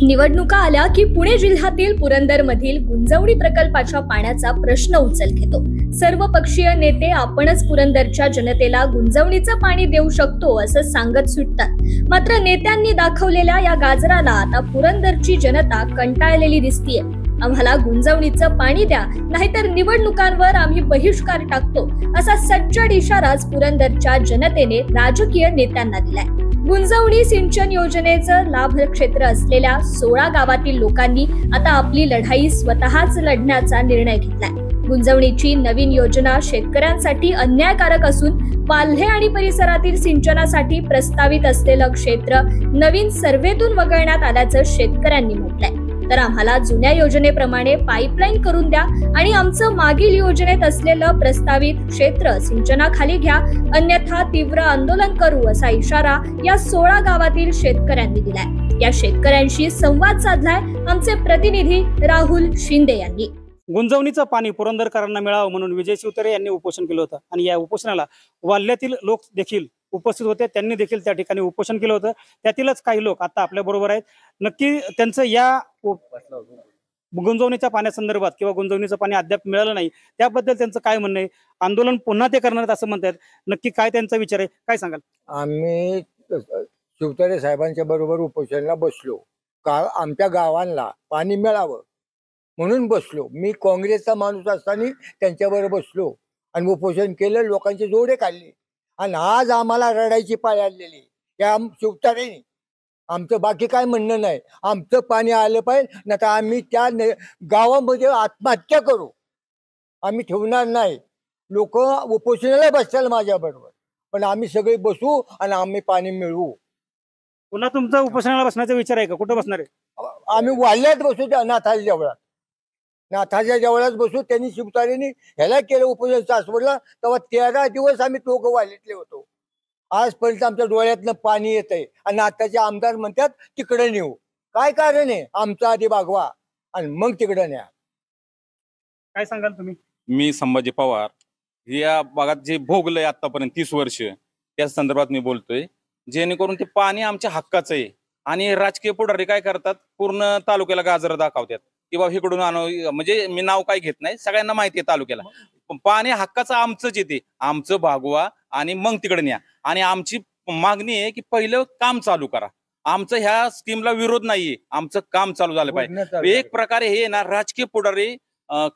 निवडणुका आल्या की पुणे जिल्ह्यातील पुरंदरमधील गुंजवणी प्रकल्पाच्या पाण्याचा प्रश्न उचल घेतो। सर्वपक्षीय नेते आपणच पुरंदरच्या जनतेला गुंजवणीचं पाणी देऊ शकतो असं सांगत सुटतात। मात्र नेत्यांनी दाखवलेल्या या गाजराला आता पुरंदरची जनता कंटाळलेली दिसतीये। आम्हाला गुंजवणीचं पाणी द्या, नाहीतर निवडणुकांवर आम्ही बहिष्कार टाकतो असा सज्जड इशाराच पुरंदरच्या जनतेने राजकीय नेत्यांना दिलाय। गुंजवणी सिंचन योजनेचं लाभ क्षेत्र असलेल्या 16 गावातील लोकांनी आता आपली लढाई स्वतःच लढण्याचा निर्णय घेतलाय। गुंजवणीची नवीन योजना शेतकऱ्यांसाठी अन्यायकारक असून पाल्हे आणि परिसरातील सिंचनासाठी प्रस्तावित असलेलं क्षेत्र नवीन सर्व्हेतून वगळण्यात आल्याचं शेतकऱ्यांनी म्हटलंय। तर आम्हाला जुन्या योजनेप्रमाणे पाईपलाईन करून द्या आणि आमचं मागील योजनेत असलेलं प्रस्तावित क्षेत्र सिंचनाखाली घ्या, अन्यथा तीव्र आंदोलन करू असा इशारा या 16 गावातील शेतकऱ्यांनी दिलाय। या शेतकऱ्यांशी संवाद साधलाय आमचे प्रतिनिधी राहुल शिंदे यांनी। गुंजवणीचं पाणी पुरंदरकरांना मिळावं म्हणून विजय शिवतारे यांनी उपोषण केलं होतं आणि या उपोषणाला वाल्ह्यातील लोक देखील उपस्थित होते। त्यांनी देखील त्या ठिकाणी उपोषण केलं होतं। त्यातीलच काही लोक आता आपल्या बरोबर आहेत। नक्की त्यांचं या गुंजवणीच्या पाण्यासंदर्भात किंवा गुंजवणीचं पाणी अद्याप मिळालं नाही त्याबद्दल त्यांचं काय म्हणणं आहे, आंदोलन पुन्हा ते करणार आहेत असं म्हणतात, नक्की काय त्यांचा विचार आहे, काय सांगाल? आम्ही शिवतारे साहेबांच्या बरोबर उपोषणाला बसलो का आमच्या गावांना पाणी मिळावं म्हणून बसलो। मी काँग्रेसचा माणूस असताना त्यांच्याबरोबर बसलो आणि उपोषण केलं, लोकांचे जोडे काढले आणि आज आम्हाला रडायची पाळी आलेली या शिवतारेने। आमचं बाकी काय म्हणणं नाही, आमचं पाणी आलं पाहिजे, नाही तर आम्ही त्या गावामध्ये आत्महत्या करू, आम्ही ठेवणार नाही। लोक उपोषणाला बसतील माझ्या बरोबर, पण आम्ही सगळे बसू आणि आम्ही पाणी मिळवू। पुन्हा तुमचा उपोषणाला बसण्याचा विचार आहे का? कुठं बसणार आहे? आम्ही वाल्यात बसू, त्या नाथाच्या जवळात, नाथाच्या जवळच बसू। त्यांनी शिवतारेने ह्याला केलं उपोषण सासवडला, तेव्हा 13 दिवस आम्ही दोघं वालेटले होतो। आजपर्यंत आमच्या डोळ्यातनं पाणी येत आहे आणि आताचे आमदार म्हणतात तिकडे नेऊ। काय कारण आहे? आमचं आधी भागवा आणि मग तिकडे न्या। काय सांगाल तुम्ही? मी संभाजी पवार, या भागात जे भोगलंय आतापर्यंत 30 वर्ष त्या संदर्भात मी बोलतोय, जेणेकरून ते पाणी आमच्या हक्काचं आहे। आणि राजकीय पुढारी काय करतात, पूर्ण तालुक्याला गाजर दाखवतात किंवा इकडून म्हणजे मी नाव काय घेत नाही, सगळ्यांना माहिती आहे तालुक्याला पाणी हक्काचं आमचंच येते, आमचं भागवा आणि मग तिकडे न्या। आणि आमची मागणी आहे की पहिलं काम चालू करा, आमचं ह्या स्कीमला विरोध नाहीये, आमचं काम चालू झालं पाहिजे। एक प्रकारे हे ना राजकीय पुढारी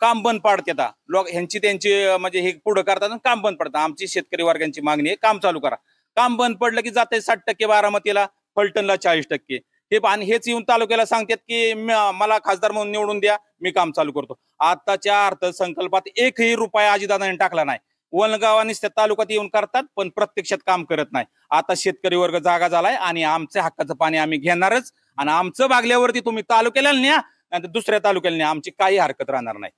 काम बंद पाडतात, लोक ह्यांची त्यांची म्हणजे हे पुढे करतात काम बंद पडतात। आमची शेतकरी वर्गांची मागणी आहे काम चालू करा। काम बंद पडलं की जाते 60% बारामतीला, फलटणला 40%, हे आणि हेच येऊन तालुक्याला सांगतात की मला खासदार म्हणून निवडून द्या, मी काम चालू करतो। आताच्या अर्थसंकल्पात एकही रुपया अजितदादांनी टाकला नाही। वनगावानीच त्या तालुक्यात येऊन करतात पण प्रत्यक्षात काम करत नाही। आता शेतकरी वर्ग जागा झालाय आणि आमच्या हक्काचं पाणी आम्ही घेणारच आणि आमचं भागल्यावरती तुम्ही तालुक्याला न्या, नाही दुसऱ्या तालुक्याला न्या, आमची काही हरकत राहणार नाही।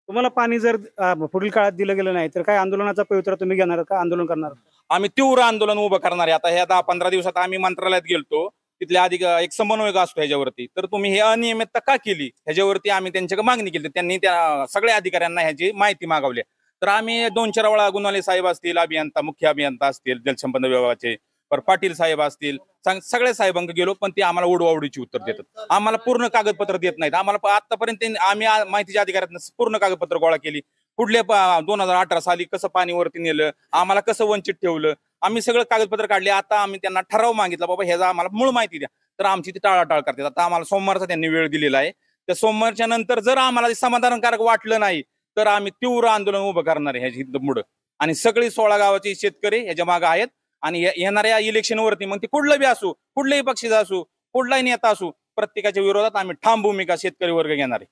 तुम्हाला पाणी जर पुढील काळात दिलं गेलं नाही तर काय आंदोलनाचा पवित्रा तुम्ही घेणार का? आंदोलन करणार? आम्ही तीव्र आंदोलन उभं करणार आहे। आता ह्या 10-15 दिवसात आम्ही मंत्रालयात गेलतो, तिथले अधिक एक समन्वयक असतो ह्याच्यावरती, तर तुम्ही हे अनियमितता का केली ह्याच्यावरती आम्ही त्यांच्याकडे मागणी केली। त्यांनी त्या सगळ्या अधिकाऱ्यांना ह्याची माहिती मागवली। तर आम्ही 2-4 वेळा गुणवाले साहेब असतील, अभियंता मुख्य अभियंता असतील जलसंपदा विभागाचे, पर पाटील साहेब असतील, सगळ्या साहेबांकडे गेलो पण ते आम्हाला उडवाउडीची उत्तर देतात, आम्हाला पूर्ण कागदपत्र देत नाहीत। आम्हाला आतापर्यंत आम्ही माहितीच्या अधिकाऱ्यांना पूर्ण कागदपत्र गोळा केली, कुठल्या 2018 साली कसं पाणी वरती नेलं, आम्हाला कसं वंचित ठेवलं, आम्ही सगळं कागदपत्र काढले। आता आम्ही त्यांना ठराव मागितला, बाबा ह्याचा आम्हाला मूळ माहिती द्या, तर आमची ती टाळाटाळ करतात। आता आम्हाला सोमवारचा त्यांनी वेळ दिलेला आहे, त्या सोमवारच्या नंतर जर आम्हाला समाधानकारक वाटलं नाही तर आम्ही तीव्र आंदोलन उभं करणार आहे ह्याची पुढं। आणि सगळी 16 गावाचे शेतकरी ह्याच्या मागे आहेत आणि येणाऱ्या इलेक्शनवरती मग ते कुठलं बी असू, कुठल्याही पक्षाचा असू, कुठलाही नेता असू, प्रत्येकाच्या विरोधात आम्ही ठाम भूमिका शेतकरी वर्ग घेणार आहे।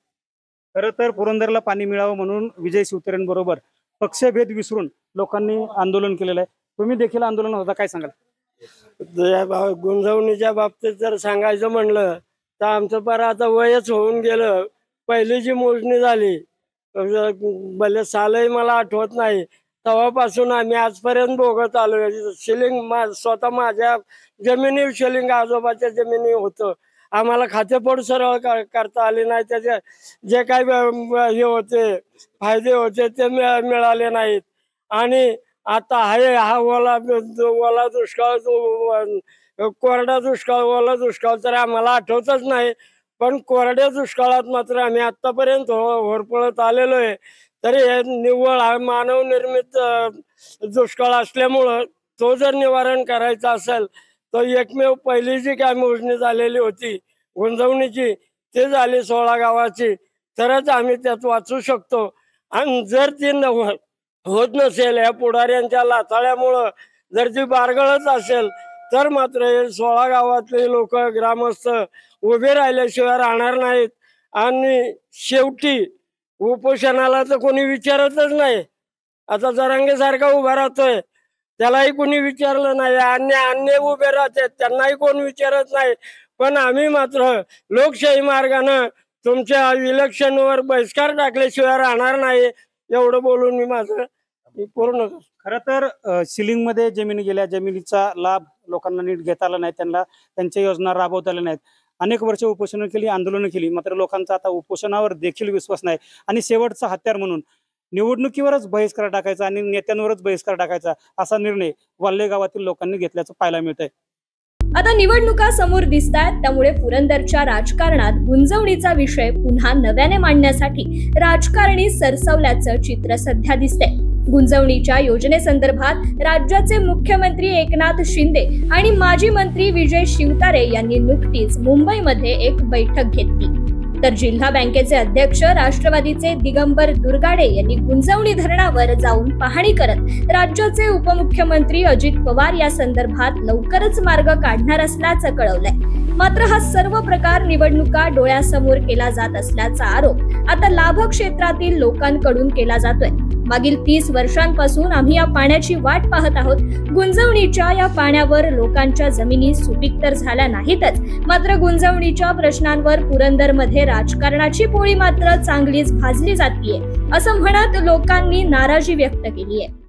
खरं तर पुरंदरला पाणी मिळावं म्हणून विजय शिवतारेंबरोबर पक्षभेद विसरून लोकांनी आंदोलन केलेलं आहे। तुम्ही देखील आंदोलन होता, काय सांगाल? गुंजवणीच्या बाबतीत जर सांगायचं म्हणलं तर आमचं पार आता वयच होऊन गेलं। पहिली जी मोजणी झाली भले सालही मला आठवत नाही, तेव्हापासून आम्ही आजपर्यंत भोगत आलो। शिलिंग स्वतः माझ्या जमिनी शिलिंग आजोबाच्या जमिनी होतं, आम्हाला खातेपोट सरळ करता आले नाही। त्याचे जे काही हे होते फायदे होते ते मिळाले नाहीत। आणि आता हा ओला दुष्काळ कोरडा दुष्काळ ओला दुष्काळ तर आम्हाला आठवतच नाही, पण कोरड्या दुष्काळात मात्र आम्ही आतापर्यंत होरपळत आलेलो आहे. तरी हे निव्वळ मानव निर्मित दुष्काळ असल्यामुळं तो जर निवारण करायचा असेल तर एकमेव पहिली जी काय मोजणी झालेली होती गुंजवणीची ते झाली 16 गावाची, तरच आम्ही त्यात वाचू शकतो. आणि जर ती होत नसेल, या पुढाऱ्यांच्या लाथाळ्यामुळं जर ती बारगळत असेल तर मात्र हे 16 गावातले लोक ग्रामस्थ उभे राहिल्याशिवाय राहणार नाहीत. आणि शेवटी उपोषणाला तर कोणी विचारतच नाही. आता जरांगेसारखा उभा राहतोय त्यालाही कोणी विचारलं नाही, अन्य उभे राहतात त्यांनाही कोण विचारत नाही. पण आम्ही मात्र लोकशाही मार्गानं तुमच्या इलेक्शनवर बहिष्कार टाकल्याशिवाय राहणार नाही, एवढं बोलून मी माझं पूर्ण. खरं तर सिलिंग मध्ये जमिनी गेल्या, जमिनीचा लाभ लोकांना नीट घेता आला नाही, त्यांना त्यांच्या योजना राबवता आल्या नाहीत. अनेक वर्ष उपोषण केली, आंदोलनं केली, मात्र लोकांचा आता उपोषणावर देखील विश्वास नाही. आणि शेवटचा हत्यार म्हणून निवडणुकीवरच बहिष्कार टाकायचा आणि नेत्यांवरच बहिष्कार टाकायचा असा निर्णय वाल्हे गावातील लोकांनी घेतल्याचं पाहायला मिळतंय. आता निवडणुका समोर दिसतायत, त्यामुळे पुरंदरच्या राजकारणात गुंजवणीचा विषय पुन्हा नव्याने मांडण्यासाठी राजकारणी सरसावल्याचं चित्र सध्या दिसतंय. गुंजवणीच्या योजनेसंदर्भात राज्याचे मुख्यमंत्री एकनाथ शिंदे आणि माजी मंत्री विजय शिवतारे यांनी नुकतीच मुंबईमध्ये एक बैठक घेतली. तर जिल्हा बँकेचे अध्यक्ष राष्ट्रवादीचे दिगंबर दुर्गाडे यांनी गुंजवणी धरणावर जाऊन पाहणी करत राज्याचे उपमुख्यमंत्री अजित पवार या संदर्भात लवकरच मार्ग काढणार असल्याचं कळवलंय. मात्र हा सर्व प्रकार निवडणुका डोळ्यासमोर केला जात असल्याचा आरोप आता लाभ क्षेत्रातील लोकांकडून केला जातोय. मागील 30 वर्षांपासून आम्ही या पाण्याची वाट पाहत आहोत. गुंजवणीच्या या पाण्यावर लोकांच्या जमिनी सुपीक तर झाल्या नाहीतच, मात्र गुंजवणीच्या प्रश्नांवर पुरंदरमध्ये राजकारणाची पोळी मात्र चांगलीच भाजली जातीये, असं म्हणत लोकांनी नाराजी व्यक्त केली आहे.